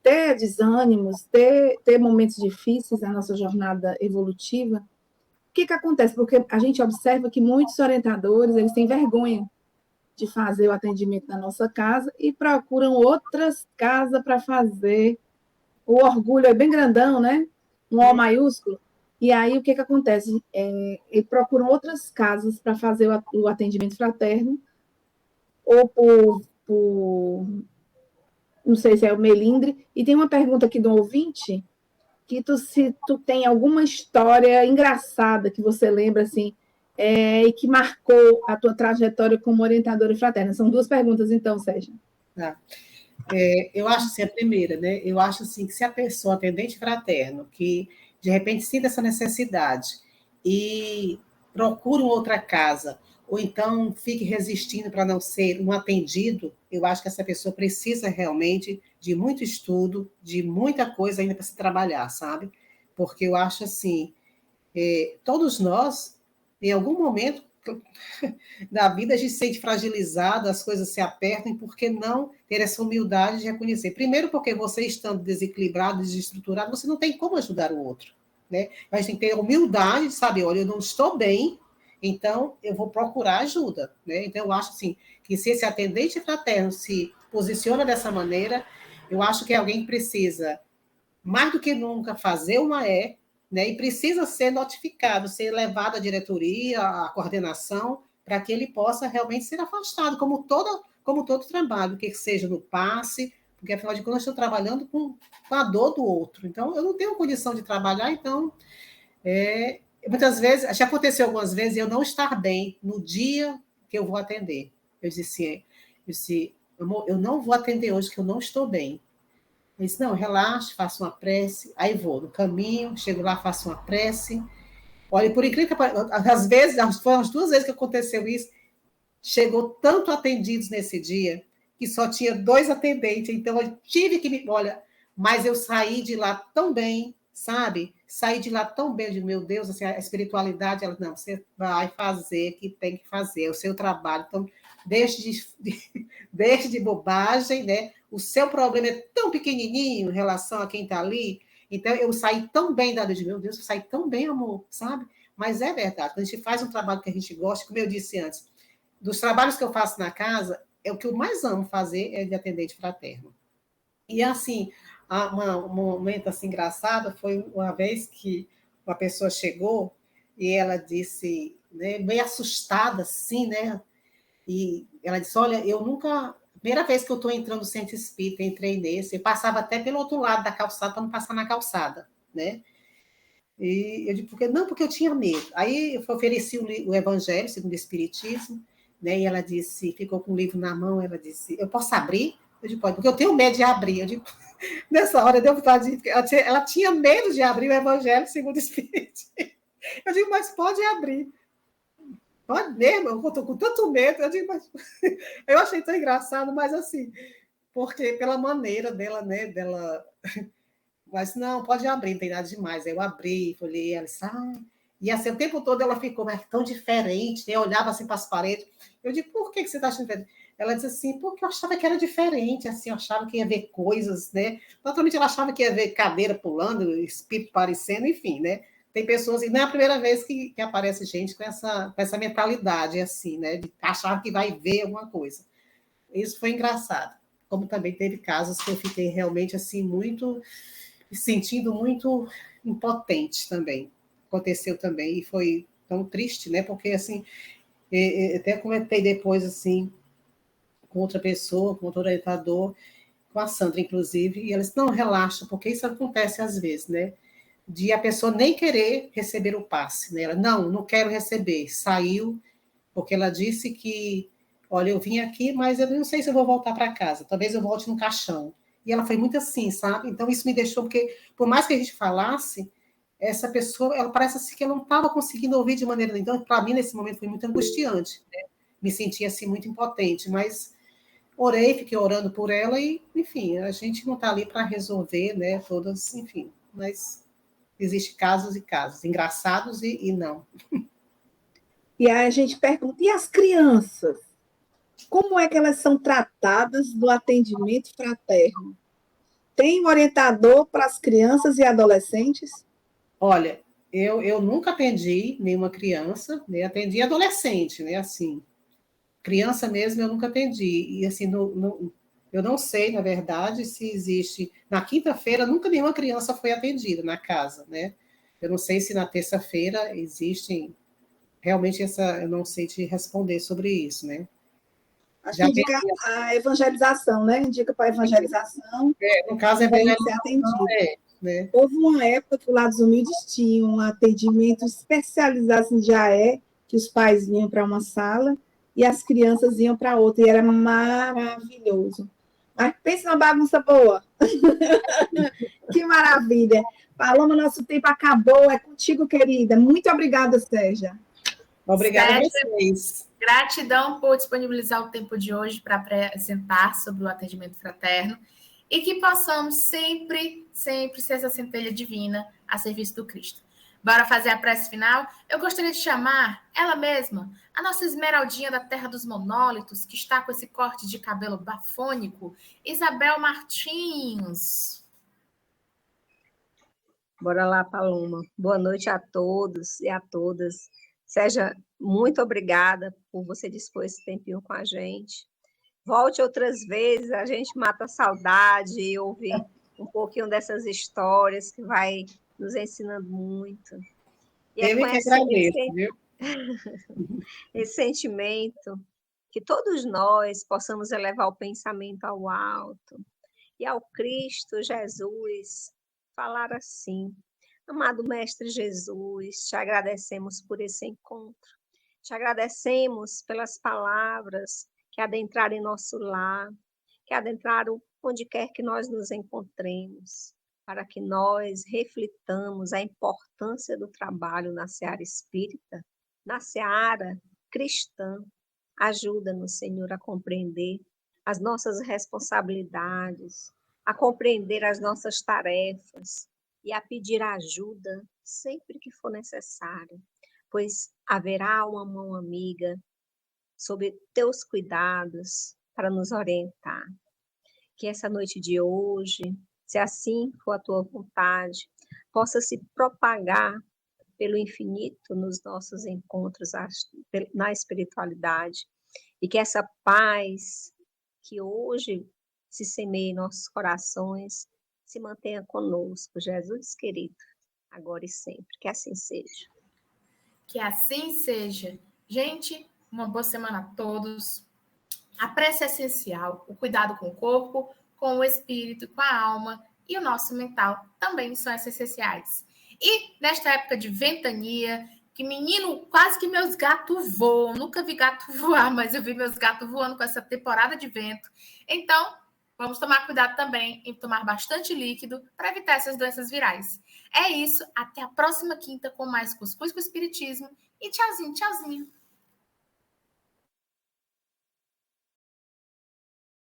ter desânimos, ter momentos difíceis na nossa jornada evolutiva. O que acontece? Porque a gente observa que muitos orientadores eles têm vergonha de fazer o atendimento na nossa casa e procuram outras casas para fazer. O orgulho é bem grandão, né? Um O maiúsculo. E aí, o que acontece? Eles procuram outras casas para fazer o atendimento fraterno, ou por, não sei se é o melindre. E tem uma pergunta aqui do ouvinte, que se tu tem alguma história engraçada que você lembra, assim, e que marcou a tua trajetória como orientadora fraterna. São duas perguntas, então, Sérgio. Tá. Eu acho assim, a primeira, né? Eu acho assim que se a pessoa, atendente fraterno, que de repente sinta essa necessidade e procure uma outra casa, ou então fique resistindo para não ser um atendido, eu acho que essa pessoa precisa realmente de muito estudo, de muita coisa ainda para se trabalhar, sabe? Porque eu acho assim, todos nós, em algum momento da vida, a gente se sente fragilizado, as coisas se apertam, e por que não ter essa humildade de reconhecer? Primeiro, porque você estando desequilibrado, desestruturado, você não tem como ajudar o outro, né? A gente tem que ter a humildade de saber, olha, eu não estou bem, então eu vou procurar ajuda, né? Então, eu acho assim, que se esse atendente fraterno se posiciona dessa maneira, eu acho que é alguém que precisa, mais do que nunca, fazer uma né, e precisa ser notificado, ser levado à diretoria, à coordenação, para que ele possa realmente ser afastado, como todo trabalho, que seja no passe, porque, afinal de contas, eu estou trabalhando com a dor do outro. Então, eu não tenho condição de trabalhar, então, muitas vezes, já aconteceu algumas vezes, eu não estar bem no dia que eu vou atender. Eu disse, amor, eu não vou atender hoje, que eu não estou bem. Eu disse, não, relaxe, faça uma prece. Aí vou no caminho, chego lá, faço uma prece. Olha, por incrível que às vezes, foram as 2 vezes que aconteceu isso, chegou tanto atendidos nesse dia, que só tinha 2 atendentes, então eu tive que olha, mas eu saí de lá tão bem, sabe? Saí de lá tão bem, eu digo, meu Deus, assim, a espiritualidade, ela, não, você vai fazer o que tem que fazer, é o seu trabalho, então deixe de bobagem, né? O seu problema é tão pequenininho em relação a quem está ali. Então, eu saí tão bem da de meu Deus, eu saí tão bem, amor, sabe? Mas é verdade, quando a gente faz um trabalho que a gente gosta, como eu disse antes, dos trabalhos que eu faço na casa, o que eu mais amo fazer é de atendente fraterno. E, assim, um momento assim, engraçado foi uma vez que uma pessoa chegou e ela disse, né, meio assustada, assim, né? E ela disse, olha, eu nunca... Primeira vez que eu estou entrando no centro espírita, entrei nesse, eu passava até pelo outro lado da calçada para não passar na calçada, né? E eu digo, porque eu tinha medo. Aí eu ofereci o Evangelho, segundo o Espiritismo, né? E ela disse, ficou com o livro na mão, ela disse, eu posso abrir? Eu digo, pode, porque eu tenho medo de abrir. Eu digo, nessa hora deu vontade de... Ela tinha medo de abrir o Evangelho, segundo o Espiritismo. Eu digo, mas pode abrir. Pode mesmo, eu estou com tanto medo. Eu digo, mas... eu achei tão engraçado, mas assim, porque pela maneira dela, né? Dela... Mas não, pode abrir, não tem nada demais. Aí eu abri, olhei, ela disse, e assim, o tempo todo ela ficou, mas tão diferente, né? Eu olhava assim para as paredes. Eu digo, por que você está achando diferente? Ela disse assim, porque eu achava que era diferente, assim, eu achava que ia ver coisas, né? Naturalmente, ela achava que ia ver cadeira pulando, espírito aparecendo, enfim, né? Tem pessoas, e não é a primeira vez que aparece gente com essa mentalidade, assim, né? De achar que vai ver alguma coisa. Isso foi engraçado. Como também teve casos que eu fiquei realmente, assim, muito... sentindo muito impotente também. Aconteceu também, e foi tão triste, né? Porque, assim, até comentei depois, assim, com outra pessoa, com outro orientador, com a Sandra, inclusive, e eles não relaxam, porque isso acontece às vezes, né? De a pessoa nem querer receber o passe, né? Ela, não quero receber, saiu, porque ela disse que, olha, eu vim aqui, mas eu não sei se eu vou voltar para casa, talvez eu volte no caixão. E ela foi muito assim, sabe? Então isso me deixou, porque por mais que a gente falasse, essa pessoa, ela parece assim que eu não estava conseguindo ouvir de maneira... Então, para mim, nesse momento, foi muito angustiante, né? Me senti, assim, muito impotente, mas orei, fiquei orando por ela e, enfim, a gente não está ali para resolver, né, todas, enfim, mas existem casos e casos, engraçados e não. E aí a gente pergunta, e as crianças? Como é que elas são tratadas no atendimento fraterno? Tem um orientador para as crianças e adolescentes? Olha, eu nunca atendi nenhuma criança, né? Atendi adolescente, né? Assim, criança mesmo eu nunca atendi. E assim, eu não sei, na verdade, se existe. Na quinta-feira, nunca nenhuma criança foi atendida na casa, né? Eu não sei se na terça-feira existem. Realmente, eu não sei te responder sobre isso, né? Acho Já que indica a evangelização, né? Indica para a evangelização, no caso, é para evangelização, ser atendido. né? Houve uma época que o Lar dos Humildes tinha um atendimento especializado em Jaé, que os pais vinham para uma sala e as crianças iam para outra, e era maravilhoso. Mas pensa numa bagunça boa. Que maravilha. Paloma, nosso tempo acabou. É contigo, querida. Muito obrigada, Sérgia. Obrigada a Sérgia, vocês. gratidão por disponibilizar o tempo de hoje para apresentar sobre o atendimento fraterno e que possamos sempre, sempre ser essa centelha divina a serviço do Cristo. Bora fazer a prece final? Eu gostaria de chamar ela mesma, a nossa esmeraldinha da terra dos monólitos, que está com esse corte de cabelo bafônico, Isabel Martins. Bora lá, Paloma. Boa noite a todos e a todas. Sérgia, muito obrigada por você dispor esse tempinho com a gente. Volte outras vezes, a gente mata a saudade e ouve um pouquinho dessas histórias que vai nos ensinando muito. E é Eu com que agradeço, viu? esse sentimento que todos nós possamos elevar o pensamento ao alto e ao Cristo Jesus falar assim: amado Mestre Jesus, te agradecemos por esse encontro, te agradecemos pelas palavras que adentraram em nosso lar, que adentraram onde quer que nós nos encontremos, para que nós reflitamos a importância do trabalho na seara espírita, na seara cristã. Ajuda-nos, Senhor, a compreender as nossas responsabilidades, a compreender as nossas tarefas e a pedir ajuda sempre que for necessário, pois haverá uma mão amiga sob teus cuidados para nos orientar. Que essa noite de hoje, se assim for a tua vontade, possa se propagar pelo infinito nos nossos encontros na espiritualidade, e que essa paz que hoje se semeia em nossos corações se mantenha conosco, Jesus querido, agora e sempre. Que assim seja. Que assim seja. Gente, uma boa semana a todos. A prece é essencial, o cuidado com o corpo, com o espírito, com a alma e o nosso mental também são essenciais. E nesta época de ventania, que menino, quase que meus gatos voam. Nunca vi gato voar, mas eu vi meus gatos voando com essa temporada de vento. Então, vamos tomar cuidado também em tomar bastante líquido para evitar essas doenças virais. É isso, até a próxima quinta com mais Cuscuz com Espiritismo. E tchauzinho, tchauzinho.